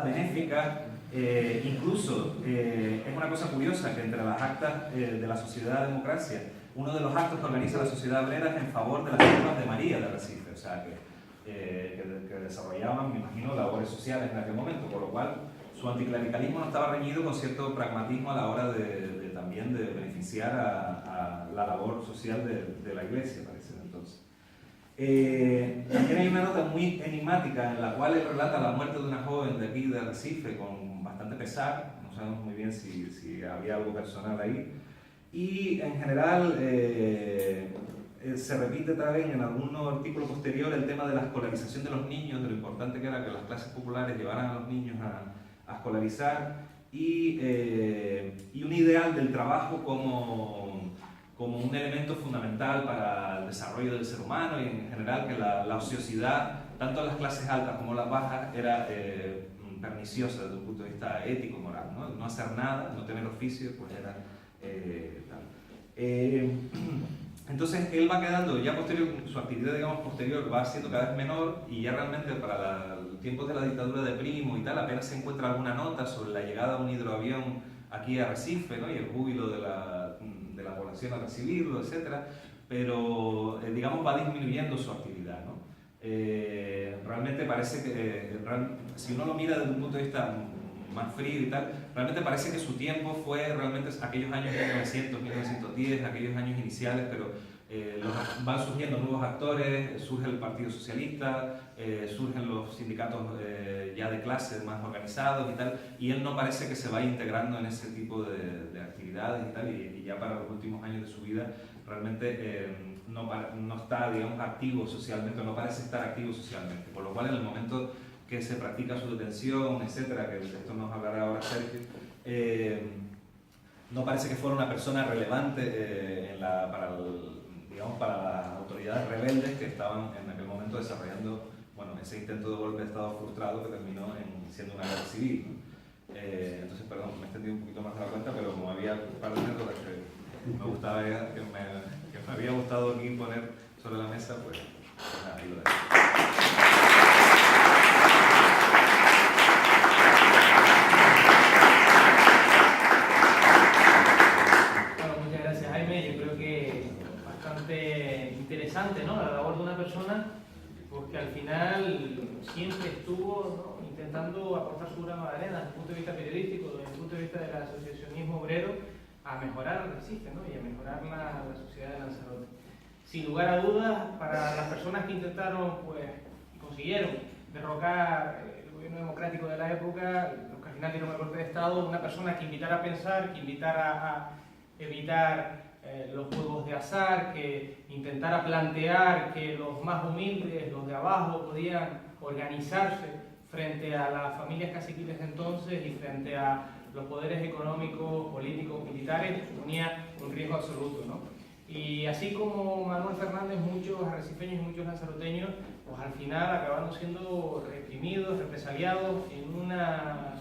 benéficas, incluso es una cosa curiosa que entre las actas de la Sociedad de Democracia, uno de los actos que organiza la Sociedad Obrera es en favor de las Siervas de María de Recife, o sea que desarrollaban, me imagino, labores sociales en aquel momento, por lo cual su anticlericalismo no estaba reñido con cierto pragmatismo a la hora también de beneficiar a la labor social de la Iglesia, parece entonces. También hay una nota muy enigmática en la cual él relata la muerte de una joven de aquí de Recife con bastante pesar, no sabemos muy bien si había algo personal ahí, y en general se repite también en algún artículo posterior el tema de la escolarización de los niños, de lo importante que era que las clases populares llevaran a los niños a escolarizar, y un ideal del trabajo como un elemento fundamental para el desarrollo del ser humano, y en general que la ociosidad, tanto en las clases altas como en las bajas, era perniciosa desde un punto de vista ético, moral, ¿no? No hacer nada, no tener oficio, pues era tal. Entonces él va quedando, ya posterior, su actividad digamos posterior va siendo cada vez menor, y ya realmente para los tiempos de la dictadura de Primo y tal, apenas se encuentra alguna nota sobre la llegada de un hidroavión aquí a Recife, ¿no? Y el júbilo de la población a recibirlo, etc. Pero digamos va disminuyendo su actividad, ¿no? Realmente parece que, si uno lo mira desde un punto de vista más frío y tal, realmente parece que su tiempo fue realmente aquellos años 1900, 1910, aquellos años iniciales, pero van surgiendo nuevos actores, surge el Partido Socialista, surgen los sindicatos ya de clase más organizados y tal, y él no parece que se vaya integrando en ese tipo de actividades y tal, y ya para los últimos años de su vida realmente no está, digamos, activo socialmente, no parece estar activo socialmente, por lo cual en el momento que se practica su detención, etcétera, que de esto nos hablará ahora Sergio, no parece que fuera una persona relevante para las autoridades rebeldes que estaban en aquel momento desarrollando, bueno, ese intento de golpe de Estado frustrado que terminó siendo una guerra civil, ¿no? Entonces, perdón, me he extendido un poquito más de la cuenta, pero como había un par de anécdotas que me había gustado aquí poner sobre la mesa, pues nada, ahí lo dejo. Interesante, ¿no? La labor de una persona, porque al final siempre estuvo, ¿no?, intentando aportar su grano de arena desde el punto de vista periodístico, desde el punto de vista del asociacionismo obrero, a mejorar Recife, ¿no?, y a mejorar la sociedad de Lanzarote. Sin lugar a dudas, para las personas que intentaron, pues, y consiguieron derrocar el gobierno democrático de la época, los que al final dieron el golpe de Estado, una persona que invitara a pensar, que invitara a evitar los juegos de azar, que intentara plantear que los más humildes, los de abajo, podían organizarse frente a las familias caciquiles de entonces y frente a los poderes económicos, políticos, militares, suponía un riesgo absoluto, ¿no? Y así como Manuel Fernández, muchos arrecifeños y muchos lanzaroteños, pues al final acabaron siendo reprimidos, represaliados en una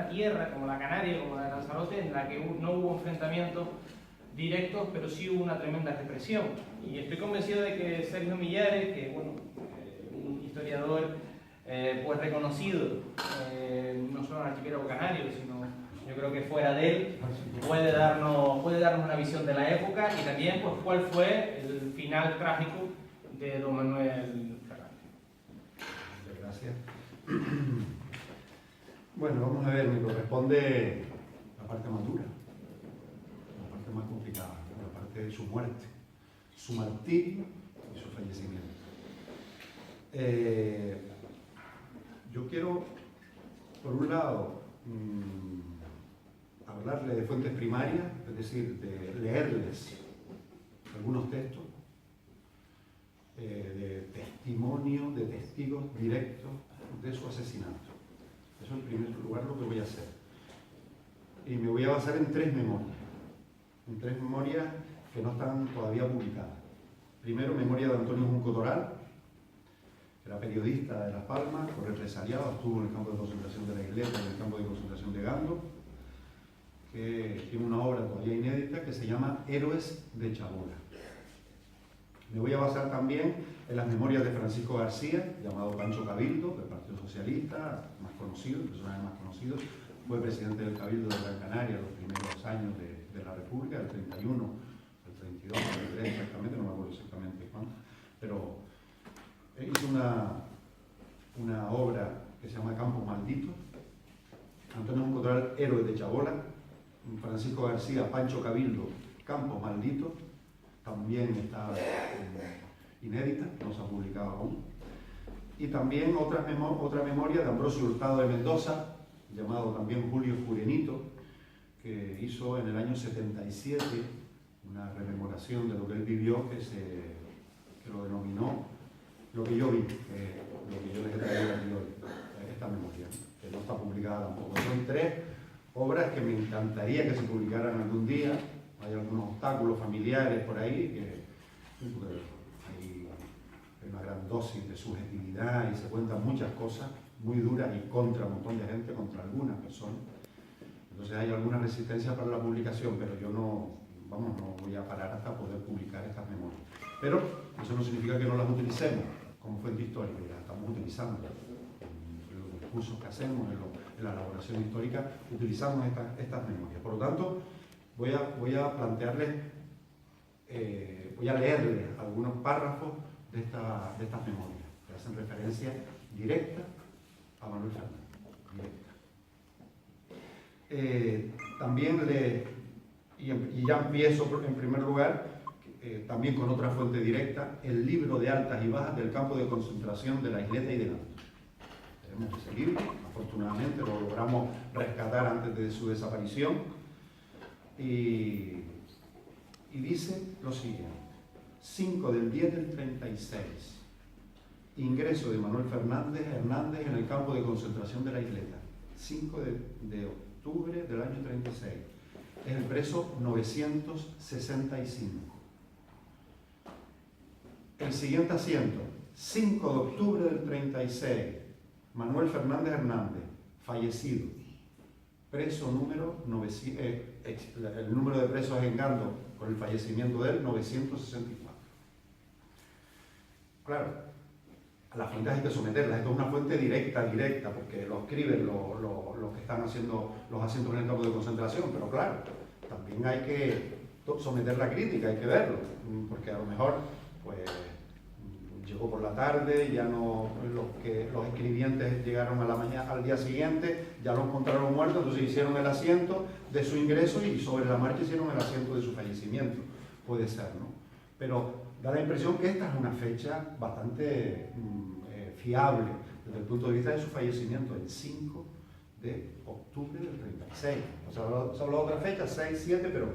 tierra como la Canaria, como la de Lanzarote, en la que no hubo enfrentamientos directos, pero sí hubo una tremenda represión. Y estoy convencido de que Sergio Millares, que bueno, un historiador pues reconocido, no solo en el archipiélago canario, sino yo creo que fuera de él, puede darnos una visión de la época y también pues cuál fue el final trágico de don Manuel Fernández. Muchas gracias. Bueno, vamos a ver, me corresponde la parte más dura, la parte más complicada, la parte de su muerte, su martirio y su fallecimiento. Yo quiero, por un lado, hablarle de fuentes primarias, es decir, de leerles algunos textos, de testimonio, de testigos directos de su asesinato. Eso en primer lugar lo que voy a hacer. Y me voy a basar en tres memorias que no están todavía publicadas. Primero, memoria de Antonio Junco Toral, que era periodista de Las Palmas, fue represaliado, estuvo en el campo de concentración de la Isleta, en el campo de concentración de Gando, que tiene una obra todavía inédita que se llama Héroes de Chabola. Me voy a basar también en las memorias de Francisco García, llamado Pancho Cabildo, del Partido Socialista, más conocido, el personaje más conocido. Fue presidente del Cabildo de Gran Canaria los primeros años de la República, el 31, el 32, el 33 exactamente, no me acuerdo exactamente cuándo, pero hizo una obra que se llama Campos Malditos. Antonio Junco Toral, Héroe de Chabola. Francisco García, Pancho Cabildo, Campos Malditos. También está inédita, no se ha publicado aún. Y también otra memoria de Ambrosio Hurtado de Mendoza, llamado también Julio Jurenito, que hizo en el año 77 una rememoración de lo que él vivió, que lo denominó Lo que yo vi, lo que yo les he traído aquí hoy, esta memoria, que no está publicada tampoco. Son 3 obras que me encantaría que se publicaran algún día. Hay algunos obstáculos familiares por ahí, que hay una gran dosis de subjetividad y se cuentan muchas cosas muy duras y contra un montón de gente, contra algunas personas. Entonces hay alguna resistencia para la publicación, pero yo no voy a parar hasta poder publicar estas memorias. Pero eso no significa que no las utilicemos como fuente histórica, ya las estamos utilizando. En los discursos que hacemos, en la elaboración histórica, utilizamos estas memorias. Por lo tanto, voy a plantearles, voy a leerles algunos párrafos de estas memorias, que hacen referencia directa a Manuel Fernández. También y ya empiezo en primer lugar, también con otra fuente directa, el libro de altas y bajas del campo de concentración de la Isleta y de Gando. Tenemos ese libro, afortunadamente lo logramos rescatar antes de su desaparición, y dice lo siguiente: 5 del 10 del 36, ingreso de Manuel Fernández Hernández en el campo de concentración de la Isleta, 5 de octubre del año 36, es el preso 965. El siguiente asiento, 5 de octubre del 36, Manuel Fernández Hernández, fallecido, preso número 900, el número de presos en Gando con el fallecimiento de él, 964. Claro, a las fuentes hay que someterlas. Esto es una fuente directa, porque lo escriben los que están haciendo los asientos en el campo de concentración, pero claro, también hay que someter la crítica, hay que verlo, porque a lo mejor, pues, llegó por la tarde, ya no, los escribientes llegaron a la mañana, al día siguiente, ya lo encontraron muerto, entonces hicieron el asiento de su ingreso y sobre la marcha hicieron el asiento de su fallecimiento. Puede ser, ¿no? Pero da la impresión que esta es una fecha bastante fiable desde el punto de vista de su fallecimiento, el 5 de octubre del 36. O sea, se ha hablado de otra fecha, 6, 7, pero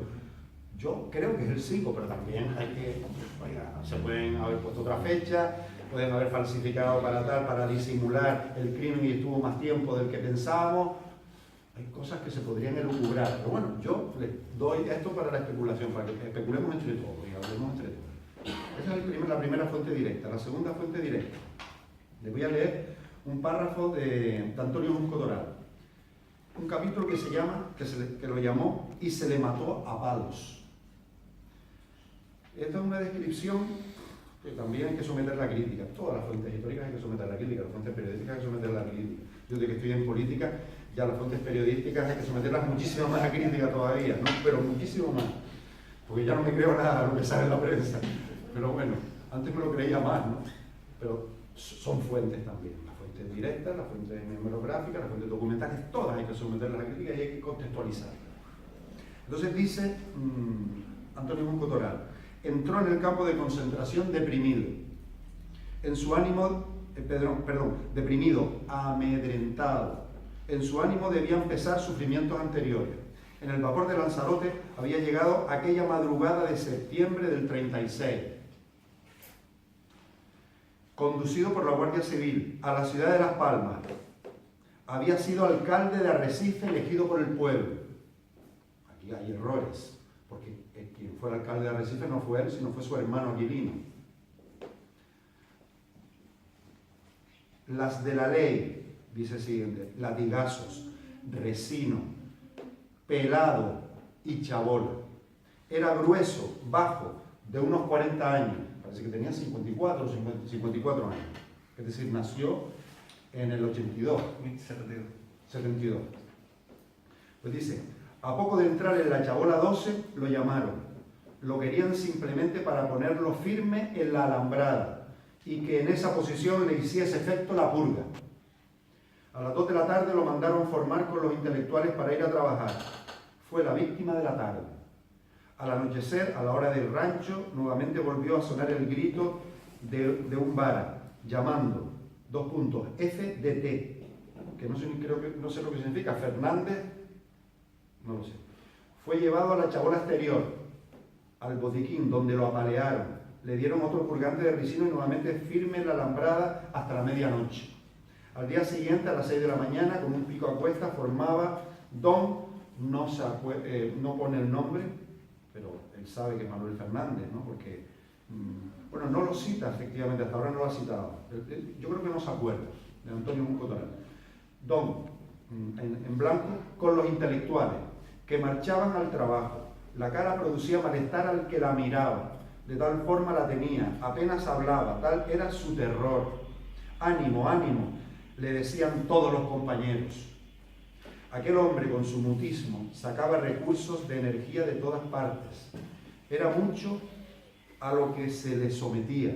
yo creo que es el 5, pero también hay que, se pueden haber puesto otra fecha, pueden haber falsificado para disimular el crimen y estuvo más tiempo del que pensábamos. Hay cosas que se podrían elucubrar, pero bueno, yo les doy esto para la especulación, para que especulemos entre todos y hablemos entre todos. Esa es la primera fuente directa. La segunda fuente directa, les voy a leer un párrafo de Antonio Junco Toral, un capítulo que se llama, que lo llamó "Y se le mató a palos". Esta es una descripción que también hay que someter a la crítica. Todas las fuentes históricas hay que someter a la crítica, las fuentes periodísticas hay que someter a la crítica. Yo desde que estoy en política, ya las fuentes periodísticas hay que someterlas muchísimo más a la crítica todavía, ¿no? Pero muchísimo más, porque ya no me creo nada de lo que sale en la prensa. Pero bueno, antes me lo creía más, ¿no? Pero son fuentes también, las fuentes directas, las fuentes memorográficas, las fuentes documentales, todas hay que someterlas a la crítica y hay que contextualizar. Entonces dice Antonio Junco Toral: entró en el campo de concentración deprimido, en su ánimo, deprimido, amedrentado, en su ánimo debían pesar sufrimientos anteriores. En el vapor de Lanzarote había llegado aquella madrugada de septiembre del 36, conducido por la Guardia Civil a la ciudad de Las Palmas. Había sido alcalde de Arrecife elegido por el pueblo. Aquí hay errores, porque quien fue el alcalde de Arrecife no fue él, sino fue su hermano Aquilino. Las de la ley, dice el siguiente: latigazos, resino, pelado y chabola. Era grueso, bajo, de unos 40 años. parece que tenía 54 o 54 años, es decir, nació en el 82. 72. Pues dice, a poco de entrar en la chabola 12 lo llamaron, lo querían simplemente para ponerlo firme en la alambrada y que en esa posición le hiciese efecto la purga. A las 2 de la tarde lo mandaron formar con los intelectuales para ir a trabajar. Fue la víctima de la tarde. Al anochecer, a la hora del rancho, nuevamente volvió a sonar el grito de un vara, llamando, FDT, que no sé lo que significa, Fernández, no lo sé. Fue llevado a la chabola exterior, al botiquín, donde lo apalearon. Le dieron otro purgante de ricino y nuevamente firme en la alambrada hasta la medianoche. Al día siguiente, a las 6 de la mañana, con un pico a cuesta, formaba Don, no pone el nombre, pero él sabe que es Manuel Fernández, ¿no? Porque, bueno, no lo cita efectivamente, hasta ahora no lo ha citado. Yo creo que no se acuerda, de Antonio Junco Toral. Don, en blanco, con los intelectuales, que marchaban al trabajo. La cara producía malestar al que la miraba, de tal forma la tenía, apenas hablaba, tal era su terror. Ánimo, ánimo, le decían todos los compañeros. Aquel hombre con su mutismo sacaba recursos de energía de todas partes. Era mucho a lo que se le sometía.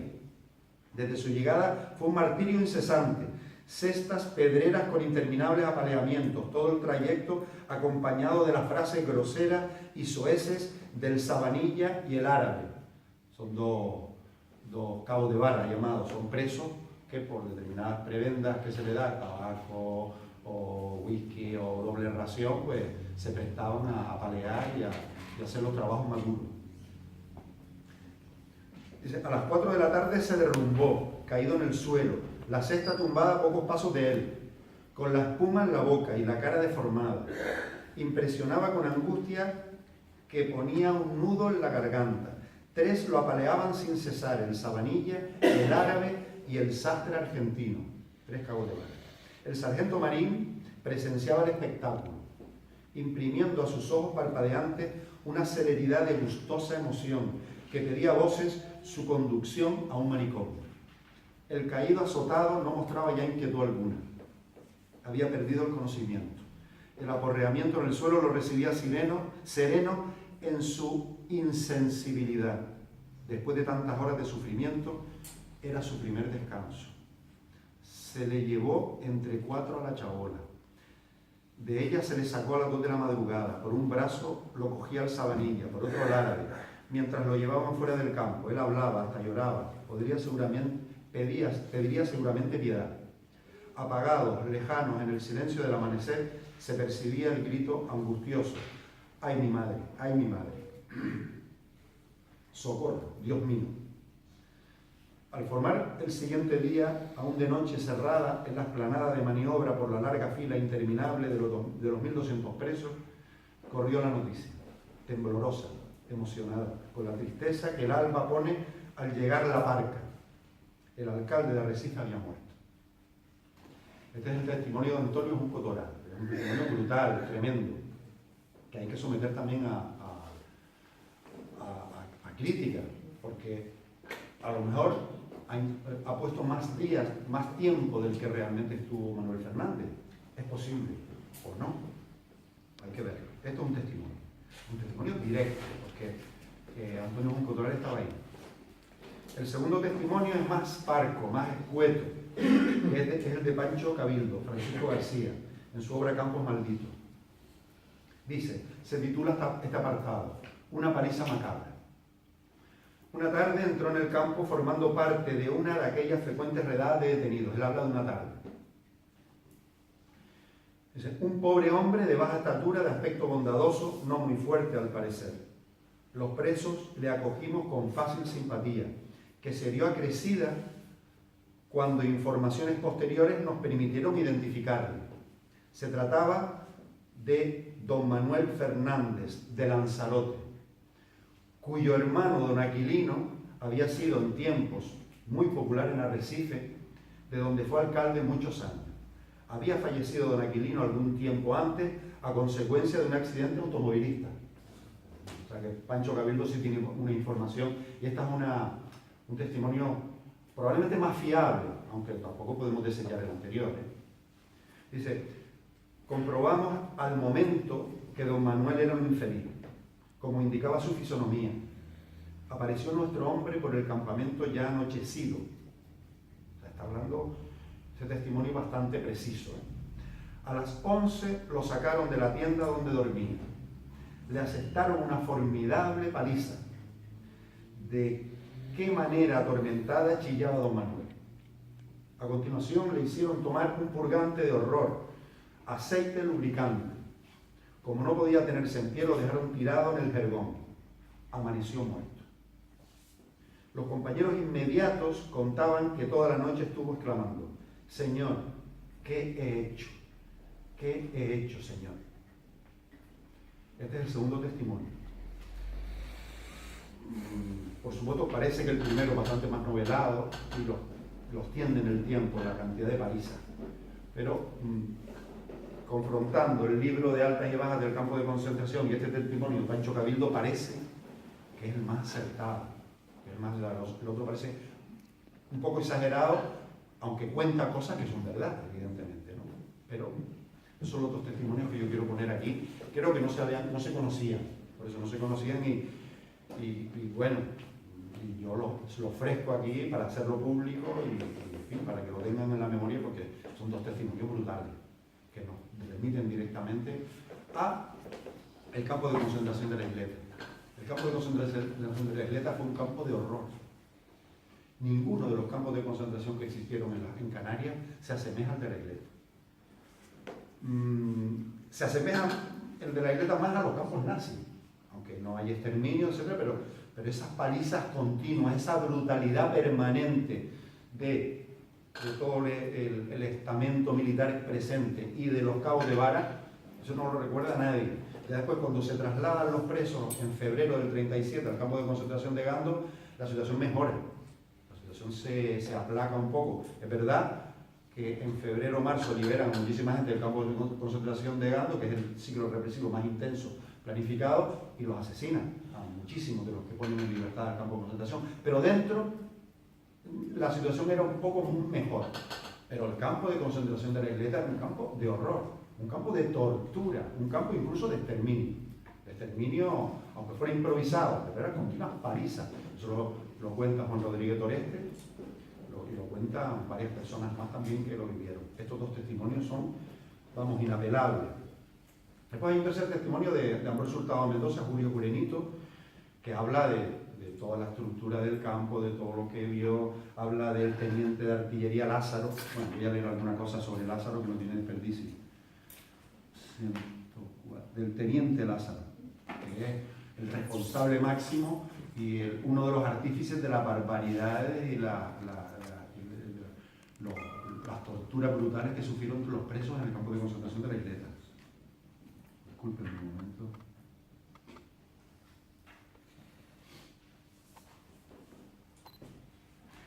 Desde su llegada fue un martirio incesante, cestas pedreras con interminables apaleamientos, todo el trayecto acompañado de las frases groseras y soeces del Sabanilla y el árabe. Son dos cabos de vara llamados, son presos que por determinadas prebendas que se le da, tabaco o whisky o doble ración, pues se prestaban a apalear y a hacer los trabajos más duros. Dice, a las 4 de la tarde se derrumbó, caído en el suelo, la cesta tumbada a pocos pasos de él, con la espuma en la boca y la cara deformada. Impresionaba con angustia que ponía un nudo en la garganta. 3 lo apaleaban sin cesar, el Sabanilla, el árabe y el sastre argentino. 3 cabos de vara. El sargento Marín presenciaba el espectáculo, imprimiendo a sus ojos parpadeantes una celeridad de gustosa emoción que pedía a voces su conducción a un manicomio. El caído azotado no mostraba ya inquietud alguna. Había perdido el conocimiento. El aporreamiento en el suelo lo recibía sereno en su insensibilidad. Después de tantas horas de sufrimiento, era su primer descanso. Se le llevó entre 4 a la chabola. De ella se le sacó a las 2 de la madrugada. Por un brazo lo cogía el Sabanilla, por otro el árabe. Mientras lo llevaban fuera del campo, él hablaba, hasta lloraba. Pediría seguramente piedad. Apagados, lejanos, en el silencio del amanecer, se percibía el grito angustioso. ¡Ay, mi madre! ¡Ay, mi madre! ¡Socorro! ¡Dios mío! Al formar el siguiente día, aún de noche cerrada, en la explanada de maniobra por la larga fila interminable de los 1.200 presos, corrió la noticia, temblorosa, emocionada, con la tristeza que el alba pone al llegar la barca. El alcalde de Arrecife había muerto. Este es el testimonio de Antonio Junco Toral, un testimonio brutal, tremendo, que hay que someter también a crítica, porque a lo mejor ha puesto más días, más tiempo del que realmente estuvo Manuel Fernández. Es posible, o no, hay que verlo. Esto es un testimonio directo, porque Antonio Junco Toral estaba ahí. El segundo testimonio es más parco, más escueto, es el de Pancho Cabildo, Francisco García, en su obra Campos Malditos. Dice, se titula este apartado, Una paliza macabra. Una tarde entró en el campo formando parte de una de aquellas frecuentes redadas de detenidos. Él habla de una tarde. Dice, un pobre hombre de baja estatura, de aspecto bondadoso, no muy fuerte al parecer. Los presos le acogimos con fácil simpatía, que se dio acrecida cuando informaciones posteriores nos permitieron identificarle. Se trataba de don Manuel Fernández de Lanzarote, cuyo hermano don Aquilino había sido en tiempos muy popular en Arrecife, de donde fue alcalde muchos años. Había fallecido don Aquilino algún tiempo antes a consecuencia de un accidente automovilista. O sea que Pancho Cabildo sí tiene una información, y esta es un testimonio probablemente más fiable, aunque tampoco podemos desechar el anterior. Dice, comprobamos al momento que don Manuel era un infeliz, como indicaba su fisonomía. Apareció nuestro hombre por el campamento ya anochecido. O sea, está hablando ese testimonio bastante preciso. A las 11 lo sacaron de la tienda donde dormía. Le asestaron una formidable paliza. De qué manera atormentada chillaba don Manuel. A continuación le hicieron tomar un purgante de horror, aceite lubricante. Como no podía tenerse en pie, lo dejaron tirado en el jergón. Amaneció muerto. Los compañeros inmediatos contaban que toda la noche estuvo exclamando: Señor, ¿qué he hecho? ¿Qué he hecho, Señor? Este es el segundo testimonio. Por supuesto, parece que el primero es bastante más novelado y los tiende en el tiempo, la cantidad de palizas. Pero confrontando el libro de altas y bajas del campo de concentración y este testimonio de Pancho Cabildo, parece que es el más acertado, que es el más milagroso. El otro parece un poco exagerado, aunque cuenta cosas que son verdad, evidentemente, ¿no? Pero esos son los dos testimonios que yo quiero poner aquí. Creo que no se conocían, por eso no se conocían y bueno, y yo lo ofrezco aquí para hacerlo público y en fin, para que lo tengan en la memoria, porque son dos testimonios brutales que nos remiten directamente a el campo de concentración de la Isleta. El campo de concentración de la Isleta fue un campo de horror. Ninguno de los campos de concentración que existieron en Canarias se asemeja al de la Isleta. Se asemeja el de la Isleta más a los campos nazis, aunque no hay exterminio, etc., pero esas palizas continuas, esa brutalidad permanente de todo el estamento militar presente y de los cabos de vara, eso no lo recuerda nadie. Ya después, cuando se trasladan los presos en febrero del 37 al campo de concentración de Gando, la situación mejora, la situación se aplaca un poco. Es verdad que en febrero o marzo liberan a muchísima gente del campo de concentración de Gando, que es el ciclo represivo más intenso planificado, y los asesinan a muchísimos de los que ponen en libertad al campo de concentración. Pero dentro la situación era un poco mejor. Pero el campo de concentración de la Isleta era un campo de horror, un campo de tortura, un campo incluso de exterminio. De exterminio, aunque fuera improvisado, pero eran continuas palizas. Eso lo cuenta Juan Rodríguez Toreste, y lo cuentan varias personas más también que lo vivieron. Estos dos testimonios son, vamos, inapelables. Después hay un tercer testimonio de Ambrosio Hurtado Mendoza, Julio Curenito, que habla de toda la estructura del campo, de todo lo que vio, habla del teniente de artillería Lázaro. Bueno, voy a leer alguna cosa sobre Lázaro que no tiene desperdicio. Del teniente Lázaro, que es el responsable máximo y uno de los artífices de las barbaridades y las torturas brutales que sufrieron los presos en el campo de concentración de la Isleta. Disculpen un momento.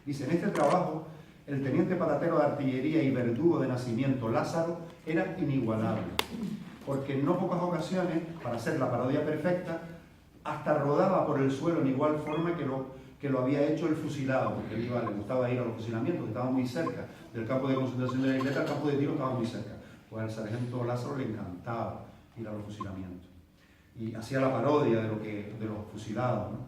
Dice, en este trabajo, el teniente patatero de artillería y verdugo de nacimiento Lázaro era inigualable, porque en no pocas ocasiones, para hacer la parodia perfecta, hasta rodaba por el suelo en igual forma que lo había hecho el fusilado, porque le gustaba ir a los fusilamientos, que estaba muy cerca del campo de concentración de la Isleta, el campo de tiro estaba muy cerca. Pues al sargento Lázaro le encantaba ir a los fusilamientos. Y hacía la parodia de los fusilados, ¿no?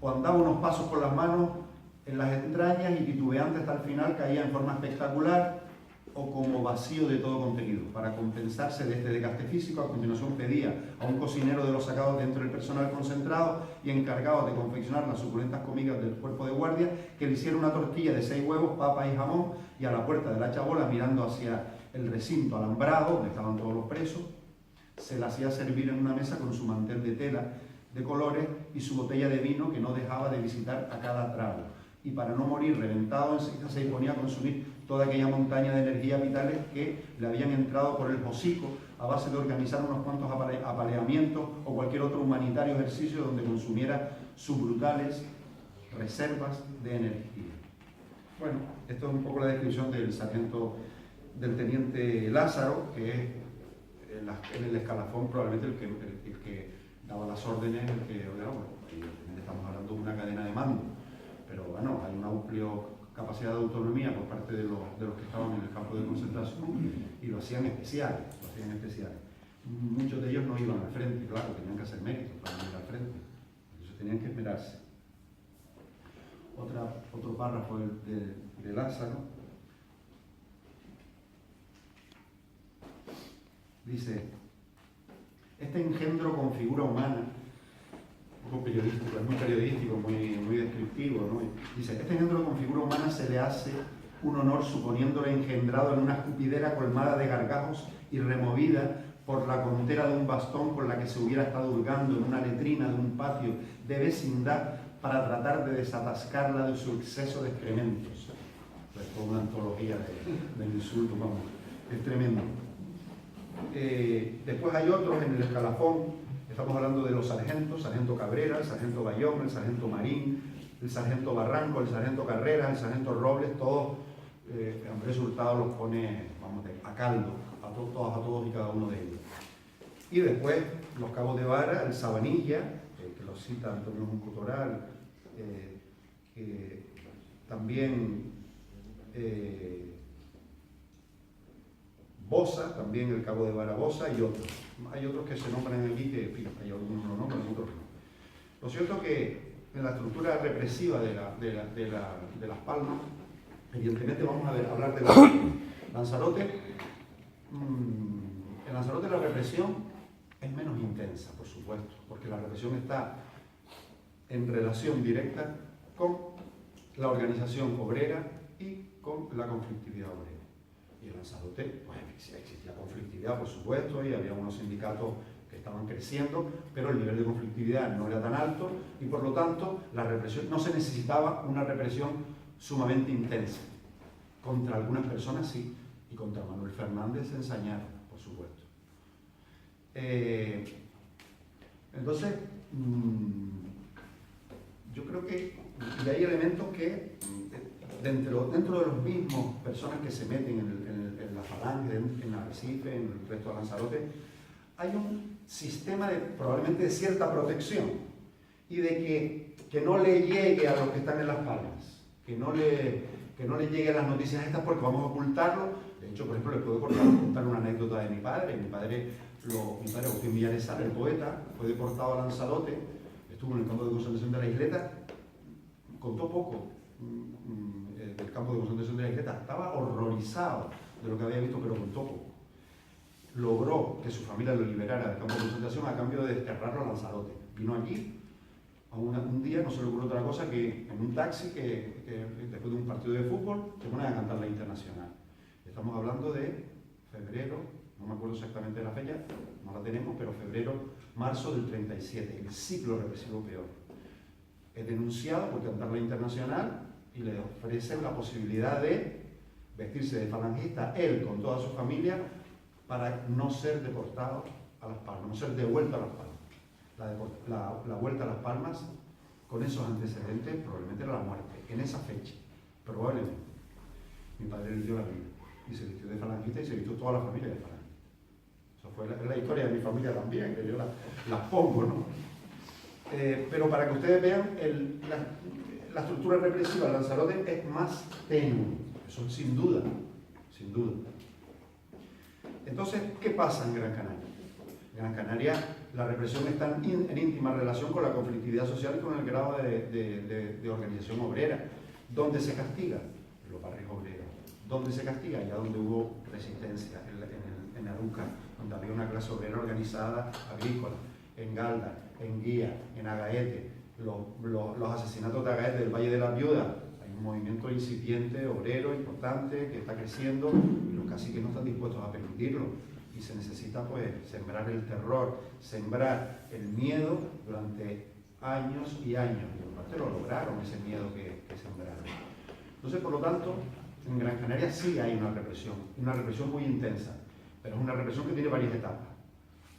O andaba unos pasos con las manos en las entrañas y titubeante hasta el final caía en forma espectacular o como vacío de todo contenido. Para compensarse de este desgaste físico, a continuación pedía a un cocinero de los sacados dentro del personal concentrado y encargado de confeccionar las suculentas comidas del cuerpo de guardia que le hiciera una tortilla de 6 huevos, papa y jamón, y a la puerta de la chabola, mirando hacia el recinto alambrado donde estaban todos los presos, se la hacía servir en una mesa con su mantel de tela de colores y su botella de vino que no dejaba de visitar a cada trago. Y para no morir reventado, enseguida se disponía a consumir toda aquella montaña de energías vitales que le habían entrado por el hocico a base de organizar unos cuantos apaleamientos o cualquier otro humanitario ejercicio donde consumiera sus brutales reservas de energía. Bueno, esto es un poco la descripción del sargento, del teniente Lázaro, que es en el escalafón probablemente el que daba las órdenes, el que ordenaba. evidentemente estamos hablando de una cadena de mando, pero bueno, hay una amplia capacidad de autonomía por parte de los que estaban en el campo de concentración y lo hacían especiales, Muchos de ellos no iban al frente, claro, tenían que hacer méritos para ir al frente, entonces tenían que esmerarse. Otro párrafo de Lázaro dice: este engendro con figura humana, un poco periodístico, es muy periodístico, muy descriptivo, ¿no? Dice: este engendro con figura humana se le hace un honor suponiéndole engendrado en una escupidera colmada de gargajos y removida por la contera de un bastón con la que se hubiera estado hurgando en una letrina de un patio de vecindad para tratar de desatascarla de su exceso de excrementos. Es toda una antología del insulto, vamos, es tremendo. Después hay otros en el escalafón, estamos hablando de los sargentos: sargento Cabrera, el sargento Bayón, el sargento Marín, el sargento Barranco, el sargento Carreras, el sargento Robles, todos, Andrés Hurtado los pone, vamos, a caldo, a todos y cada uno de ellos. Y después los cabos de vara, el Sabanilla, que lo cita Antonio Junco Toral, que también Bosa, también el cabo de vara Bosa, y otros. Hay otros que se nombran aquí, que en fin, hay algunos lo nombran, otros no. Lo cierto es que en la estructura represiva de Las Palmas, evidentemente vamos a hablar de Lanzarote. En Lanzarote la represión es menos intensa, por supuesto, porque la represión está en relación directa con la organización obrera y con la conflictividad obrera. Y en Lanzarote, pues existía conflictividad, por supuesto, y había unos sindicatos que estaban creciendo, pero el nivel de conflictividad no era tan alto y por lo tanto la represión, no se necesitaba una represión sumamente intensa. Contra algunas personas sí, y contra Manuel Fernández se ensañaron, por supuesto. Entonces, yo creo que y hay elementos que dentro de los mismos personas que se meten en la Falange, en Arrecife, en el resto de Lanzarote, hay un sistema probablemente de cierta protección y de que no le llegue a los que están en Las Palmas, que no le lleguen las noticias estas porque vamos a ocultarlo. De hecho, por ejemplo, les puedo contar una anécdota de mi padre. Mi padre Agustín Villaresal, el poeta, fue deportado a Lanzarote, estuvo en el campo de concentración de la Isleta, contó poco del campo de concentración de la Isleta, estaba horrorizado de lo que había visto, pero contó poco. Logró que su familia lo liberara del campo de concentración a cambio de desterrarlo a Lanzarote. Vino allí, un día no se le ocurrió otra cosa que en un taxi que después de un partido de fútbol se ponen a cantar la Internacional. Estamos hablando de febrero, no me acuerdo exactamente de la fecha, no la tenemos, pero marzo del 37, el ciclo represivo peor. Es denunciado por cantar la Internacional y le ofrecen la posibilidad de vestirse de falangista, él con toda su familia, para no ser deportado a Las Palmas, no ser devuelto a Las Palmas. La vuelta a Las Palmas, con esos antecedentes, probablemente era la muerte, en esa fecha, probablemente. Mi padre le dio la vida y se vistió de falangista y se vistió toda la familia de falangista. Eso fue la historia de mi familia también, que yo la pongo, ¿no? Pero para que ustedes vean, la estructura represiva de Lanzarote es más tenue, eso sin duda, sin duda. Entonces, ¿qué pasa en Gran Canaria? En Gran Canaria la represión está en íntima relación con la conflictividad social y con el grado de organización obrera. ¿Dónde se castiga? En los barrios obreros. ¿Dónde se castiga? Allá donde hubo resistencia, en Aruca, donde había una clase obrera organizada agrícola, en Galda, en Guía, en Agaete, los asesinatos de Agaete del Valle de la Viuda. Hay un movimiento incipiente, obrero, importante, que está creciendo y los caciques no están dispuestos a permitirlo. Y se necesita pues sembrar el terror, sembrar el miedo durante años y años. Y en parte lo lograron, ese miedo que sembraron. Entonces, por lo tanto, en Gran Canaria sí hay una represión muy intensa, pero es una represión que tiene varias etapas.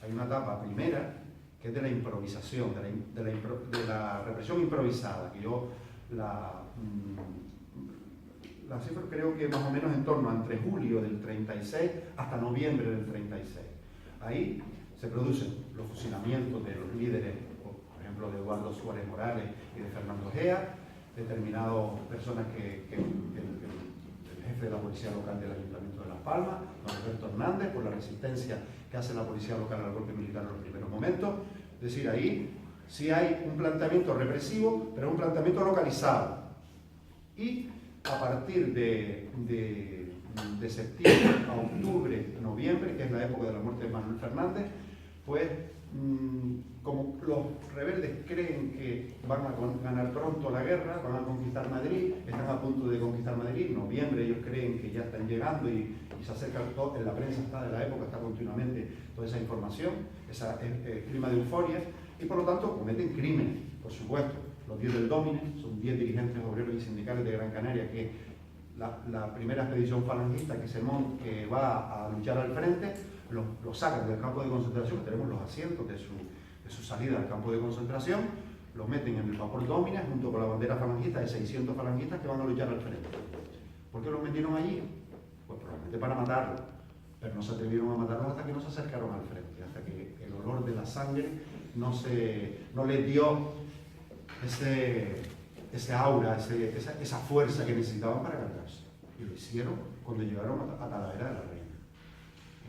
Hay una etapa primera, que es de la improvisación, de la represión improvisada, que yo la cifra creo que más o menos en torno a entre julio del 36 hasta noviembre del 36. Ahí se producen los fusilamientos de los líderes, por ejemplo, ejemplo, de Eduardo Suárez Morales y de Fernando Gea, determinadas personas que el jefe de la policía local del Ayuntamiento de Las Palmas, don Alberto Hernández, por la resistencia que hace la policía local al golpe militar en los primeros momentos. Es decir, ahí sí hay un planteamiento represivo, pero un planteamiento localizado. Y a partir de septiembre a octubre, noviembre, que es la época de la muerte de Manuel Fernández, pues como los rebeldes creen que van a ganar pronto la guerra, van a conquistar Madrid, están a punto de conquistar Madrid, en noviembre ellos creen que ya están llegando y se acerca todo, en la prensa está de la época, está continuamente toda esa información, ese clima de euforia, y por lo tanto cometen crímenes, por supuesto. Los 10 del Dómine son 10 dirigentes obreros y sindicales de Gran Canaria que la primera expedición falangista que va a luchar al frente, los sacan del campo de concentración, tenemos los asientos de su salida al campo de concentración, los meten en el vapor Dómine junto con la bandera falangista de 600 falangistas que van a luchar al frente. ¿Por qué los metieron allí? Pues probablemente para matarlos, pero no se atrevieron a matarlos hasta que no se acercaron al frente, hasta que el olor de la sangre no les dio ese aura, esa fuerza que necesitaban para cargarse. Y lo hicieron cuando llegaron a Talavera de la Reina,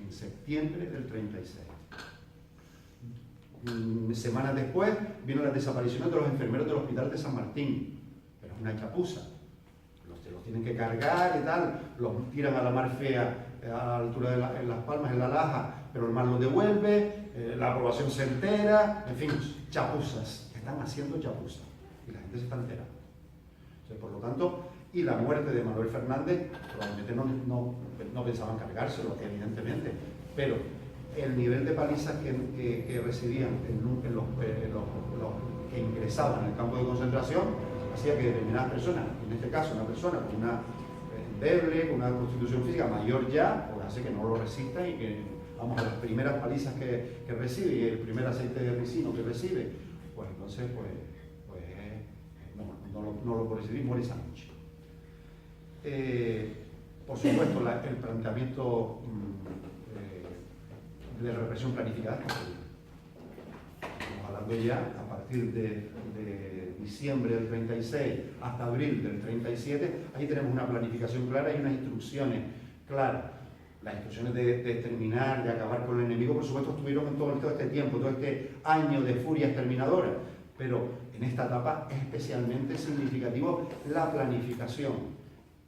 en septiembre del 36. Semanas después vino la desaparición de los enfermeros del Hospital de San Martín, pero es una chapuza. Los tienen que cargar y tal, los tiran a la mar fea a la altura de en Las Palmas, en La Laja, pero el mar los devuelve, la aprobación se entera, en fin, chapuzas, están haciendo chapuzas y la gente se está enterando. Entonces, por lo tanto, y la muerte de Manuel Fernández, probablemente no pensaban cargárselo, evidentemente, pero el nivel de palizas que recibían los que ingresaban en el campo de concentración hacía que determinadas personas, en este caso una persona con una endeble, con una constitución física mayor ya, pues hace que no lo resista y que, vamos, a las primeras palizas que recibe y el primer aceite de ricino que recibe, pues entonces no lo puede recibir, muere esa noche. Por supuesto, el planteamiento de represión planificada. Estamos hablando ya a partir de diciembre del 36 hasta abril del 37, ahí tenemos una planificación clara y unas instrucciones claras. Las instrucciones de exterminar, de acabar con el enemigo, por supuesto, estuvieron en todo este tiempo, todo este año de furia exterminadora, pero en esta etapa es especialmente significativo la planificación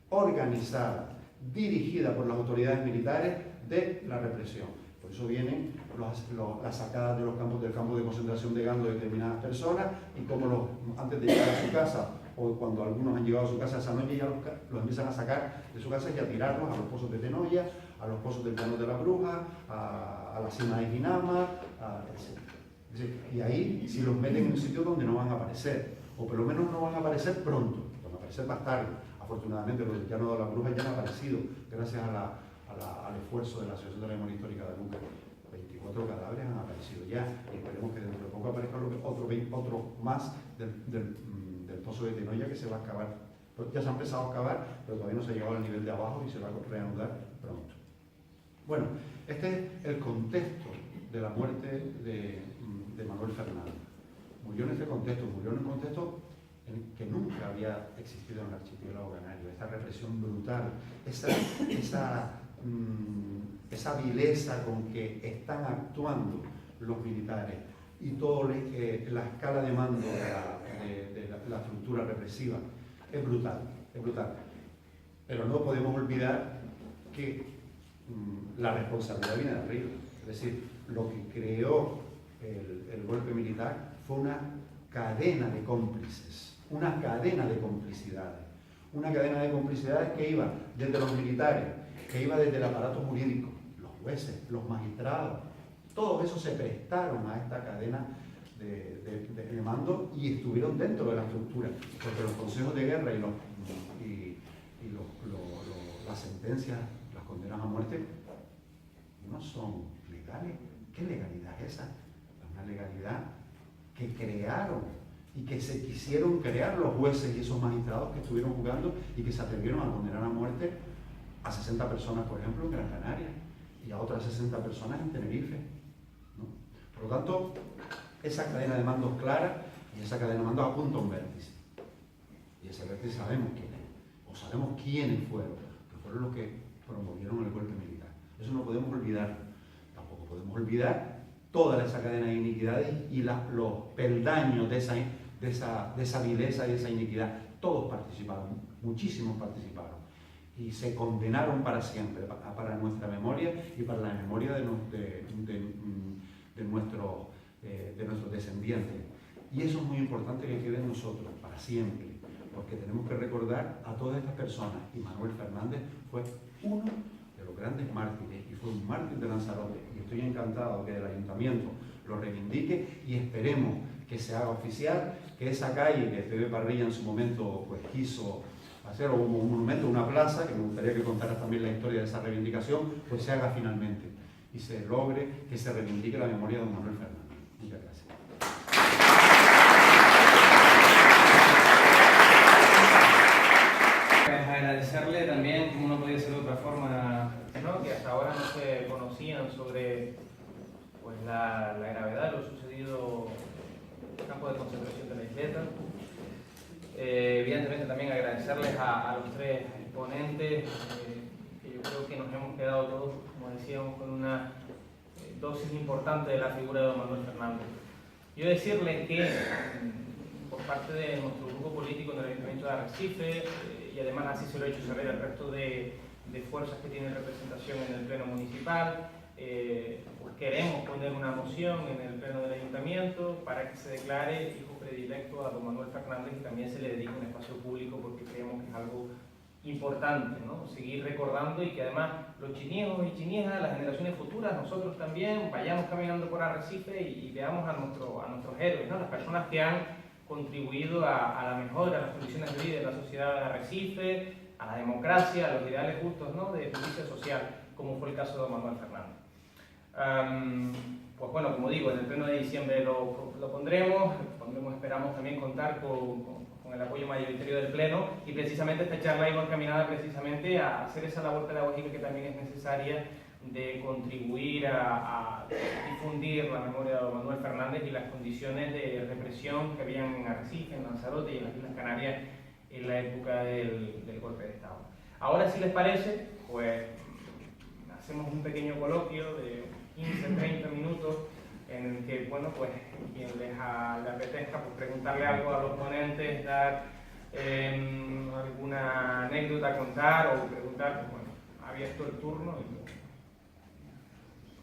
organizada, dirigida por las autoridades militares de la represión. Por eso vienen las sacadas de del campo de concentración de Gando de determinadas personas y cómo antes de llegar a su casa o cuando algunos han llegado a su casa esa noche ya los empiezan a sacar de su casa y a tirarlos a los pozos de Tenoya, a los pozos del Llano de la Bruja, a la cima de Guinama, etc. Y ahí si los meten en un sitio donde no van a aparecer, o por lo menos no van a aparecer pronto, van a aparecer más tarde. Afortunadamente los del Llano de la Bruja ya han aparecido gracias al esfuerzo de la Asociación de la Memoria Histórica de Luca. 24 cadáveres han aparecido ya y esperemos que dentro de poco aparezca otro más del pozo de Tenoya que se va a excavar. Ya se ha empezado a excavar, pero todavía no se ha llegado al nivel de abajo y se va a reanudar pronto. Bueno, este es el contexto de la muerte de Manuel Fernández. Murió en este contexto, murió en un contexto que nunca había existido en el archipiélago canario, esta represión brutal, esa vileza con que están actuando los militares y toda la escala de mando de la estructura represiva es brutal, es brutal. Pero no podemos olvidar que la responsabilidad viene de arriba, es decir, lo que creó el golpe militar fue una cadena de cómplices, una cadena de complicidades que iba desde los militares, que iba desde el aparato jurídico, los jueces, los magistrados, todos esos se prestaron a esta cadena de mando y estuvieron dentro de la estructura, porque los consejos de guerra y las sentencias, las condenas a muerte, no son legales. ¿Qué legalidad es esa? Es una legalidad que crearon y que se quisieron crear los jueces y esos magistrados que estuvieron jugando y que se atrevieron a condenar a muerte a 60 personas, por ejemplo, en Gran Canaria y a otras 60 personas en Tenerife, ¿no? Por lo tanto, esa cadena de mandos clara Y esa cadena de mando apunta a un vértice. Y ese vértice sabemos quién es, o sabemos quiénes fueron, que fueron los que promovieron el golpe militar. Eso no podemos olvidar. Tampoco podemos olvidar toda esa cadena de iniquidades y los peldaños de esa vileza y de esa iniquidad. Todos participaron, muchísimos participaron. Y se condenaron para siempre, para nuestra memoria y para la memoria de nuestros descendientes. Y eso es muy importante que quede en nosotros, para siempre, porque tenemos que recordar a todas estas personas. Y Manuel Fernández fue uno de los grandes mártires, y fue un mártir de Lanzarote. Y estoy encantado que el Ayuntamiento lo reivindique y esperemos que se haga oficial, que esa calle que Fede Parrilla en su momento pues, quiso hacer un monumento, una plaza, que me gustaría que contaras también la historia de esa reivindicación, pues se haga finalmente y se logre que se reivindique la memoria de don Manuel Fernández. Muchas gracias. Agradecerle también, como no podía ser de otra forma, ¿no? Que hasta ahora no se conocían sobre pues, la gravedad de lo sucedido en el campo de concentración de la isleta. Evidentemente también agradecerles a los tres exponentes, que yo creo que nos hemos quedado todos, como decíamos, con una dosis importante de la figura de don Manuel Fernández. Yo decirles que por parte de nuestro grupo político en el Ayuntamiento de Arrecife, y además así se lo he hecho saber al resto de fuerzas que tienen representación en el Pleno Municipal, pues queremos poner una moción en el Pleno del Ayuntamiento para que se declare hijo predilecto a don Manuel Fernández y también se le dedique un espacio público, porque creemos que es algo importante, ¿no? Seguir recordando, y que además los chiniejos y chiniejas, las generaciones futuras, nosotros también vayamos caminando por Arrecife y veamos a nuestros héroes, ¿no? Las personas que han contribuido a la mejora de las condiciones de vida de la sociedad de Arrecife, a la democracia, a los ideales justos, ¿no? De justicia social, como fue el caso de don Manuel Fernández. Pues bueno, como digo, en el pleno de diciembre lo pondremos, esperamos también contar con el apoyo mayoritario del pleno, y precisamente esta charla iba encaminada precisamente a hacer esa labor pedagógica que también es necesaria, de contribuir a difundir la memoria de don Manuel Fernández y las condiciones de represión que habían en Arrecife, en Lanzarote y en las Islas Canarias en la época del golpe de Estado. Ahora, si les parece, pues hacemos un pequeño coloquio de 15-30 minutos en el que, bueno, pues quien le apetezca pues, preguntarle algo a los ponentes, dar alguna anécdota a contar o preguntar, pues, bueno, abierto el turno.